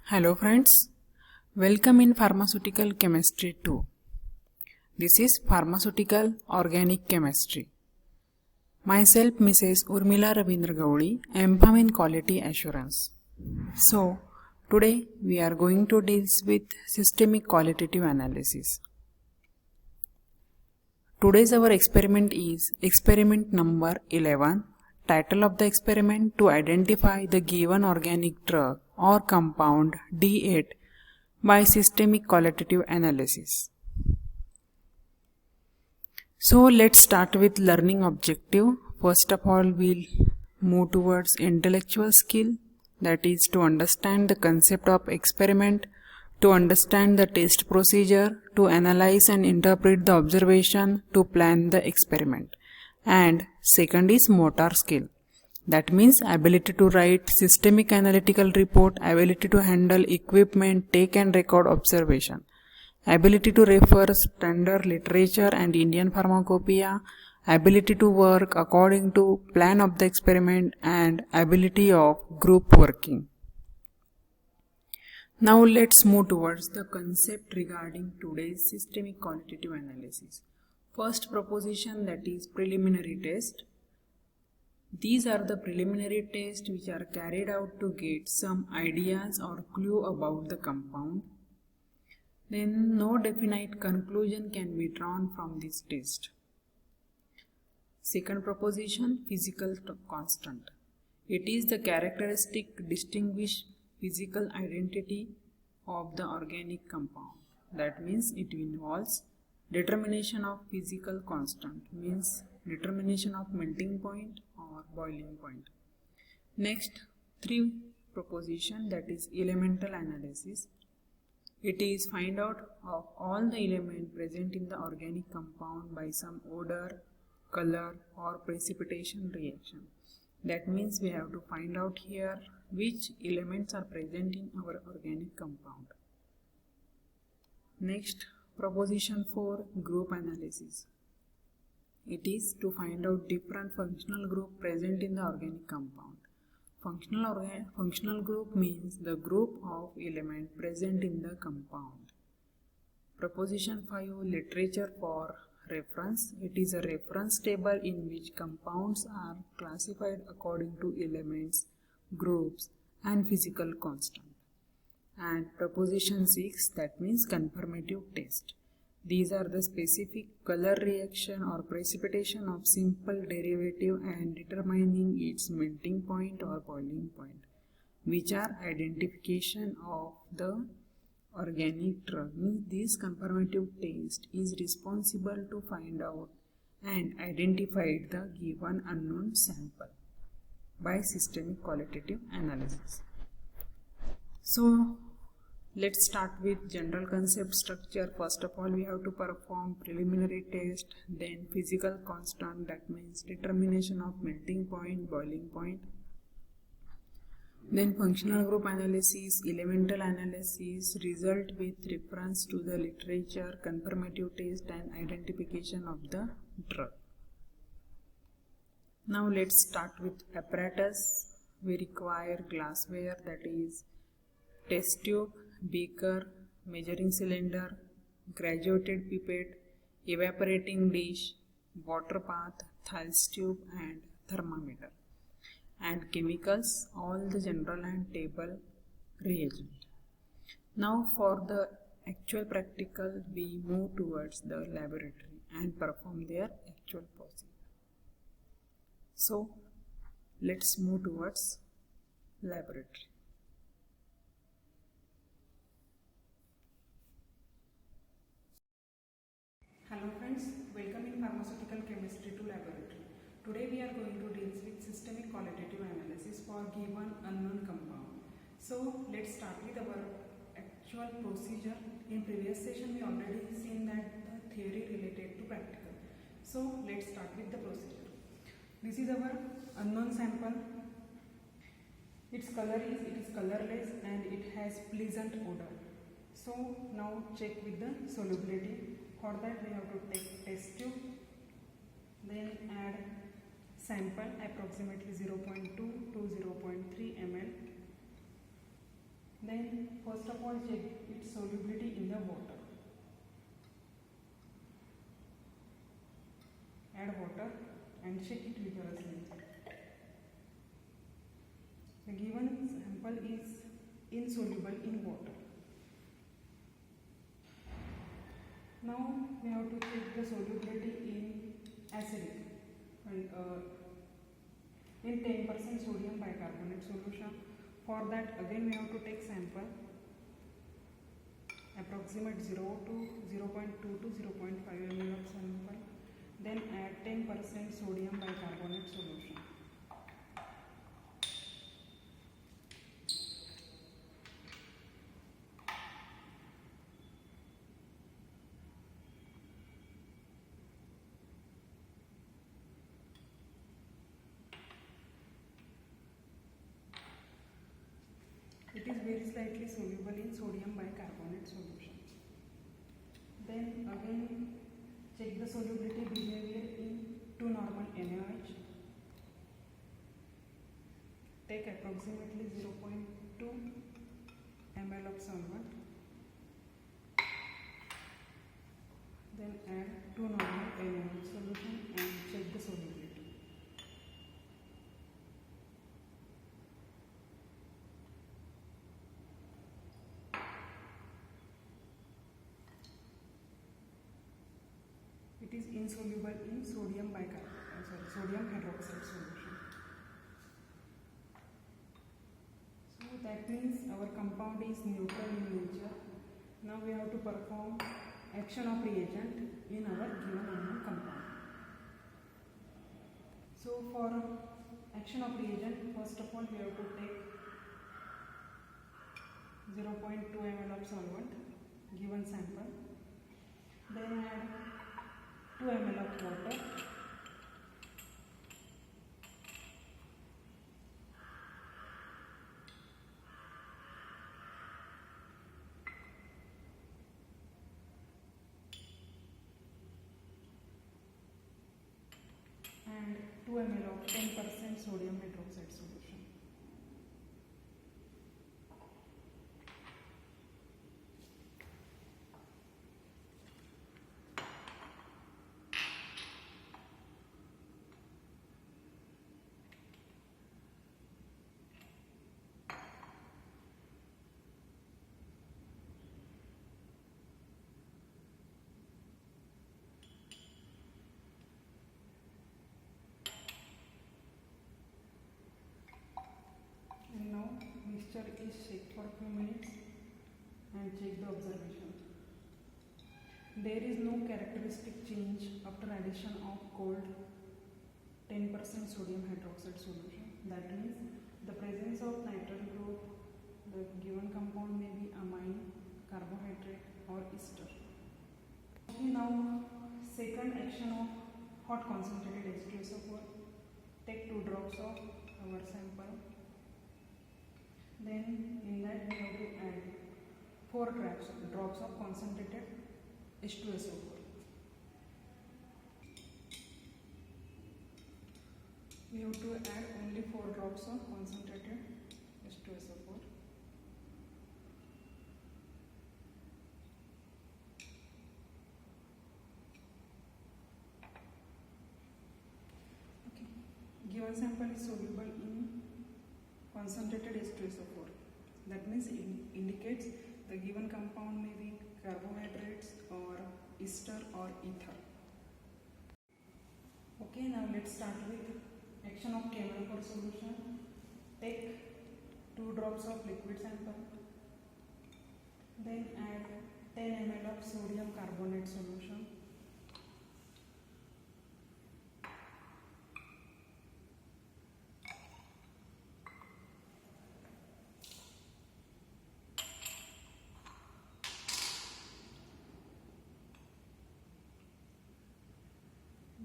Hello friends, welcome in Pharmaceutical Chemistry 2. This is Pharmaceutical Organic Chemistry. Myself Mrs. Urmila Ravindra Gaudi, MPharm in Quality Assurance. So, today we are going to deal with systemic qualitative analysis. Today's our experiment is experiment number 11. Title of the experiment: to identify the given organic drug or compound D8 by systemic qualitative analysis. So let's start with learning objective. First of all, we'll move towards intellectual skill, that is to understand the concept of experiment, to understand the test procedure, to analyze and interpret the observation, to plan the experiment. And second is motor skill. That means ability to write systemic analytical report, ability to handle equipment, take and record observation, ability to refer standard literature and Indian pharmacopoeia, ability to work according to plan of the experiment, and ability of group working. Now let's move towards the concept regarding today's systemic qualitative analysis. First proposition, that is preliminary test. These are the preliminary tests which are carried out to get some ideas or clue about the compound. Then no definite conclusion can be drawn from this test. Second proposition, physical constant. It is the characteristic distinguished physical identity of the organic compound. That means it involves determination of physical constant, means determination of melting point or boiling point. Next, three proposition, that is elemental analysis. It is find out of all the elements present in the organic compound by some odor, color or precipitation reaction. That means we have to find out here which elements are present in our organic compound. Next, proposition 4, group analysis. It is to find out different functional group present in the organic compound. Functional group means the group of element present in the compound. Proposition 5, literature for reference. It is a reference table in which compounds are classified according to elements, groups and physical constant. And proposition 6, that means confirmative test. These are the specific color reaction or precipitation of simple derivative and determining its melting point or boiling point, which are identification of the organic drug. This confirmative test is responsible to find out and identify the given unknown sample by systemic qualitative analysis. So let's start with general concept structure. First of all, we have to perform preliminary test, then physical constant, that means determination of melting point, boiling point. Then functional group analysis, elemental analysis, result with reference to the literature, confirmative test and identification of the drug. Now let's start with apparatus. We require glassware, that is test tube, beaker, measuring cylinder, graduated pipette, evaporating dish, water bath, Thales tube and thermometer. And chemicals, all the general and table reagent. Now for the actual practical, we move towards the laboratory and perform their actual procedure. So let's move towards laboratory. Hello friends, welcome in Pharmaceutical Chemistry 2 laboratory. Today we are going to deal with systemic qualitative analysis for given unknown compound. So let's start with our actual procedure. In previous session we already seen that the theory related to practical. So let's start with the procedure. This is our unknown sample. Its color is colorless and it has pleasant odor. So now check with the solubility. For that we have to take test tube, then add sample approximately 0.2 to 0.3 ml. Then first of all check its solubility in the water. Add water and shake it vigorously. The given sample is insoluble in water. Now we have to check the solubility in acidic and in 10% sodium bicarbonate solution. For that again we have to take sample approximate 0 to 0.2 to 0.5 ml of sample, then add 10% sodium bicarbonate solution. It is very slightly soluble in sodium bicarbonate solution. Then again check the solubility behavior in 2 normal NaOH. Take approximately 0.2 ml of solvent. Then add 2 normal NaOH solution and check the solubility. It is insoluble in sodium hydroxide solution. So that means our compound is neutral in nature. Now we have to perform action of reagent in our given unknown compound. So for action of reagent, first of all we have to take 0.2 ml of solvent, given sample, then add 2 ml of water, and 2 ml of 10% sodium hydroxide solution. And now mixture is shaked for a few minutes and check the observation. There is no characteristic change after addition of cold 10% sodium hydroxide solution. That means the presence of nitrile group, the given compound may be amine, carbohydrate or ester. Okay, now second action of hot concentrated H2SO4. Take 2 drops of our sample. Then in that we have to add 4 drops of concentrated H2SO4. We have to add only 4 drops of concentrated H2SO4. Okay. Given sample is soluble in concentrated H2SO4. That means it indicates the given compound may be carbohydrates or ester or ether. Okay, now let's start with action of KMnO4 solution. Take 2 drops of liquid sample, then add 10 ml of sodium carbonate solution.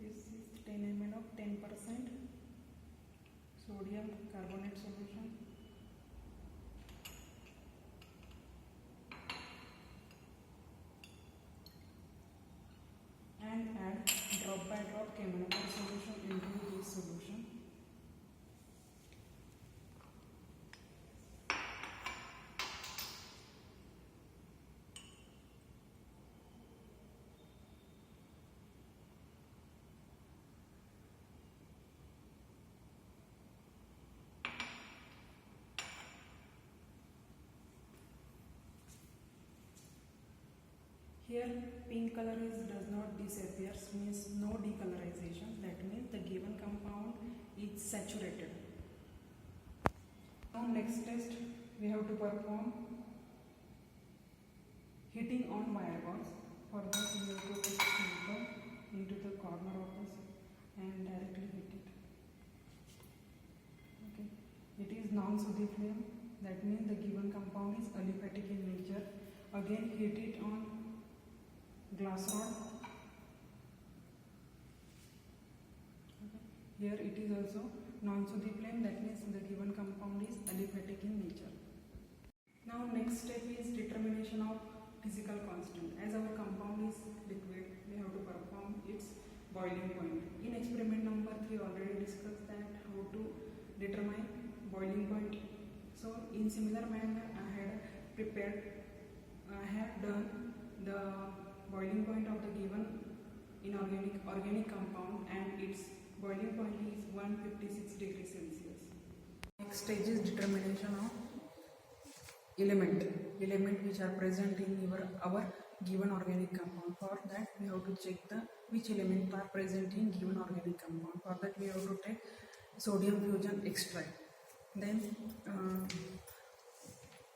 This is 10 ml of 10% sodium carbonate solution. And add drop by drop KMnO4 solution into this solution. Here pink color does not disappear, means no decolorization. That means the given compound is saturated. Now next test we have to perform heating on wire bonds. For that we have to put sample into the corner of this and directly heat it. Okay, it is non-sooty flame. That means the given compound is aliphatic in nature. Again heat it on glass rod. Okay. Here it is also non-sooty flame. That means the given compound is aliphatic in nature. Now next step is determination of physical constant. As our compound is liquid, we have to perform its boiling point. In experiment number 3 already discussed that how to determine boiling point. So in similar manner I have done the boiling point of the given inorganic compound, and its boiling point is 156 degrees Celsius. Next stage is determination of element which are present in our given organic compound. For that we have to check which elements are present in given organic compound. For that we have to take sodium fusion extract. Then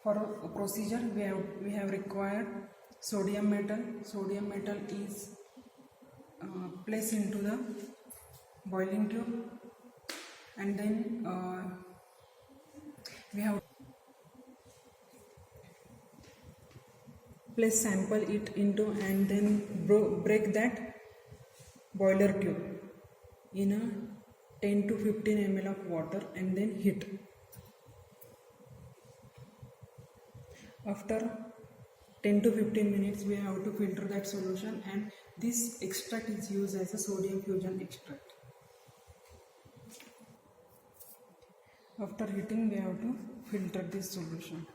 for a procedure we have required sodium metal. Sodium metal is placed into the boiling tube, and then we have place sample it into, and then break that boiler tube in a 10 to 15 ml of water and then heat. After 10 to 15 minutes we have to filter that solution, and this extract is used as a sodium fusion extract. After heating we have to filter this solution.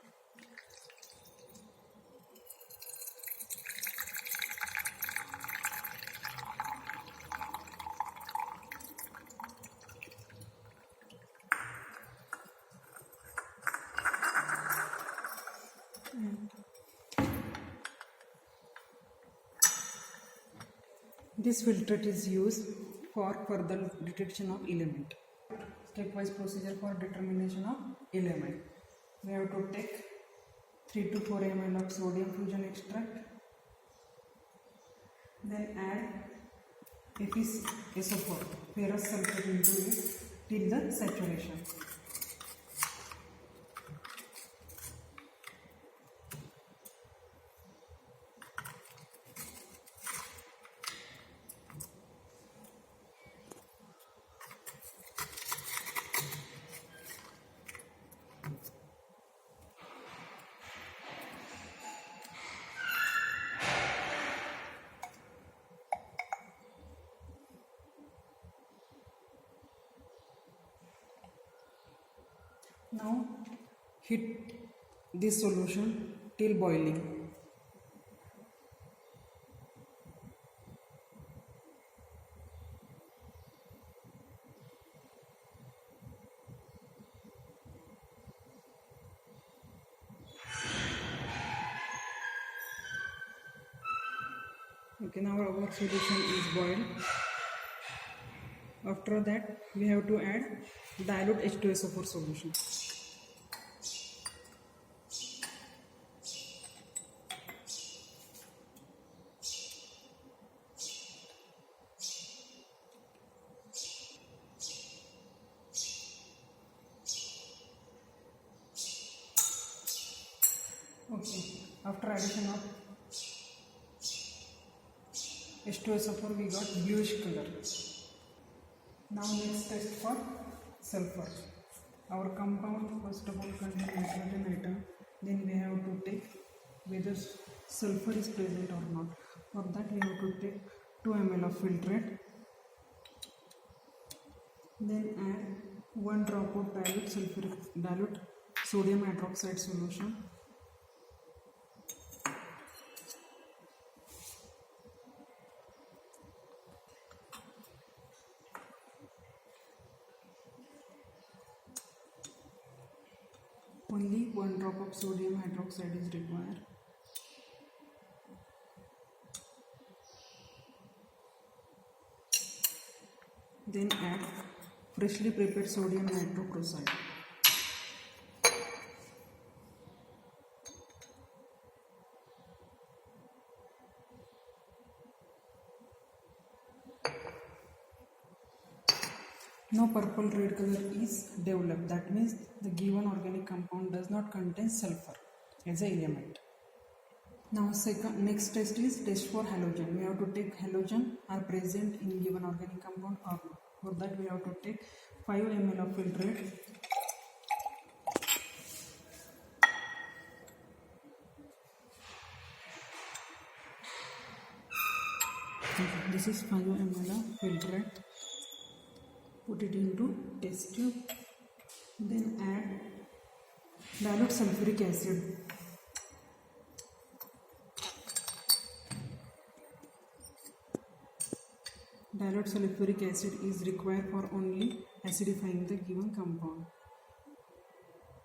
This filtrate is used for further detection of element. Stepwise procedure for determination of element. We have to take 3 to 4 ml of sodium fusion extract, then add FeSO4, ferrous sulfate, into it till the saturation. Now heat this solution till boiling. Okay, now our solution is boiled. After that we have to add dilute H2SO4 solution. Okay, after addition of H2SO4 we got bluish color. Now next test for sulfur. Our compound first of all contains nitrogen atom. Then we have to take whether sulfur is present or not. For that we have to take 2 ml of filtrate. Then add 1 drop of dilute sodium hydroxide solution. Only 1 drop of sodium hydroxide is required. Then add freshly prepared sodium nitroprusside. Now purple red color is developed. That means the given organic compound does not contain sulfur as an element. Now next test is test for halogen. We have to take halogen are present in given organic compound or not. For that we have to take 5 ml of filtrate. This is 5 ml of filtrate. Put it into test tube. Then add dilute sulfuric acid. Dilute sulfuric acid is required for only acidifying the given compound.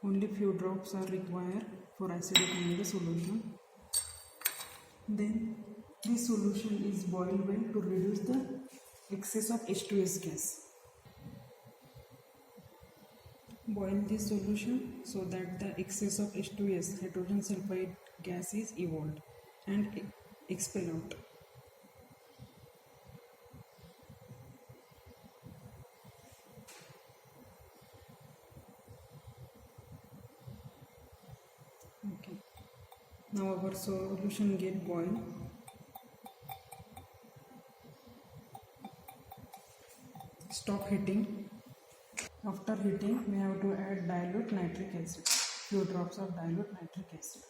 Only few drops are required for acidifying the solution. Then this solution is boiled well to reduce the excess of H2S gas. Boil this solution so that the excess of H2S, hydrogen sulfide gas, is evolved and expel out. Okay. Now our solution get boiled. Stop heating. After heating, we have to add dilute nitric acid. Few drops of dilute nitric acid.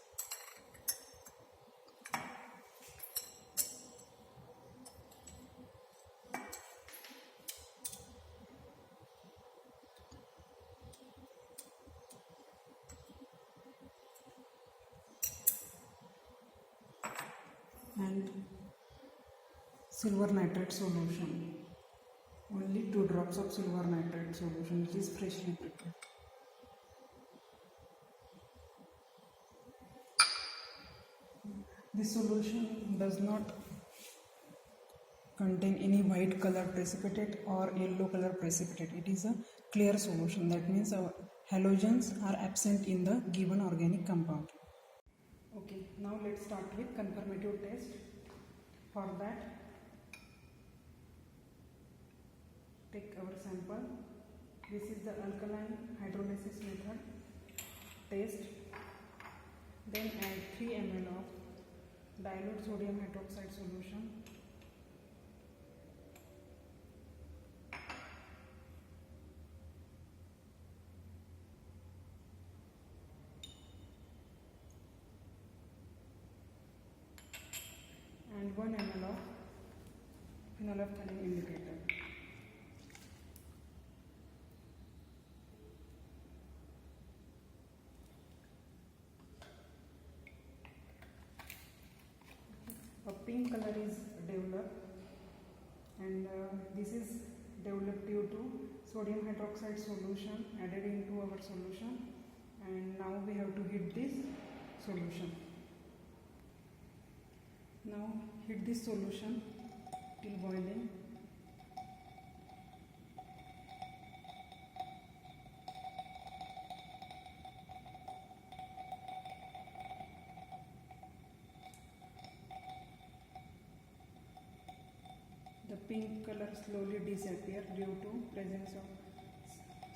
And silver nitrate solution. Only 2 drops of silver nitrate solution, which is freshly prepared. This solution does not contain any white color precipitate or yellow color precipitate. It is a clear solution. That means our halogens are absent in the given organic compound. Okay, now let's start with confirmative test. For that, take our sample. This is the alkaline hydrolysis method test. Then add 3 ml of dilute sodium hydroxide solution. And 1 ml of phenolphthalein indicator. A pink color is developed, and this is developed due to sodium hydroxide solution added into our solution, and now we have to heat this solution. Now heat this solution till boiling. The pink color slowly disappears due to presence of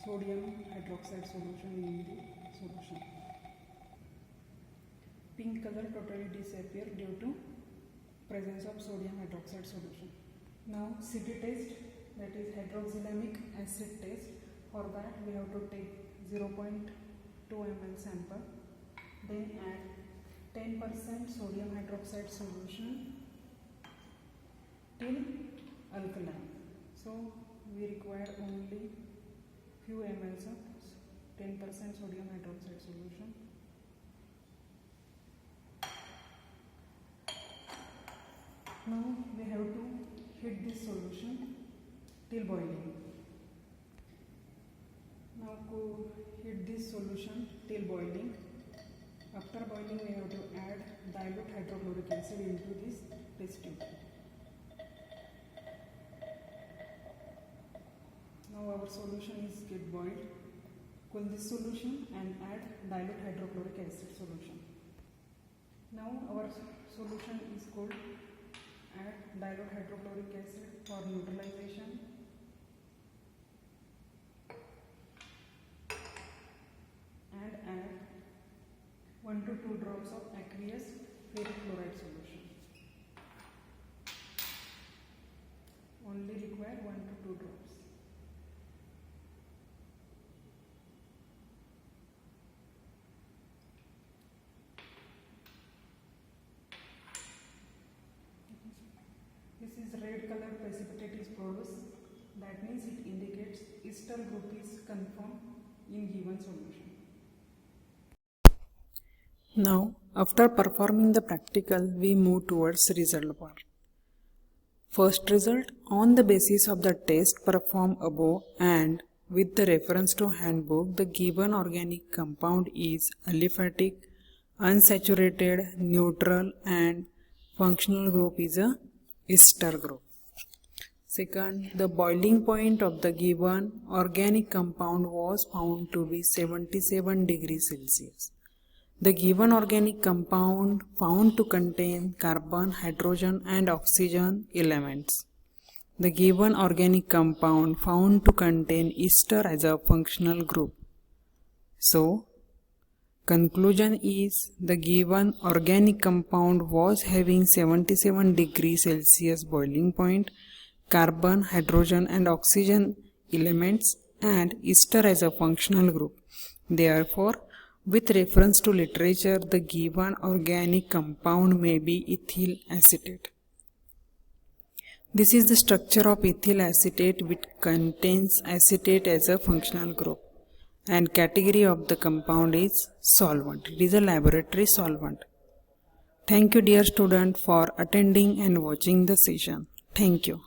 sodium hydroxide solution in the solution. Pink color totally disappears due to presence of sodium hydroxide solution. Now CT test, that is hydroxylamic acid test. For that we have to take 0.2 ml sample, then add 10% sodium hydroxide solution till alkaline. So we require only few mLs of 10% sodium hydroxide solution. Now we have to heat this solution till boiling. Now to heat this solution till boiling. After boiling, we have to add dilute hydrochloric acid into this test tube. solution is get boiled. Cool this solution and add dilute hydrochloric acid solution. Now our solution is cooled. Add dilute hydrochloric acid for neutralization. And add 1 to 2 drops of aqueous ferric chloride solution. Only require 1 to 2 drops. This is red color precipitate is produced. That means it indicates ester group is confirmed in given solution. Now, after performing the practical, we move towards result part. First result, on the basis of the test performed above and with the reference to handbook, the given organic compound is aliphatic, unsaturated, neutral and functional group is a ester group. Second, the boiling point of the given organic compound was found to be 77 degrees Celsius. The given organic compound found to contain carbon, hydrogen and oxygen elements. The given organic compound found to contain ester as a functional group. So, conclusion is the given organic compound was having 77 degrees Celsius boiling point, carbon, hydrogen and oxygen elements and ester as a functional group. Therefore, with reference to literature, the given organic compound may be ethyl acetate. This is the structure of ethyl acetate, which contains acetate as a functional group. And category of the compound is solvent. It is a laboratory solvent. Thank you dear student for attending and watching the session. Thank you.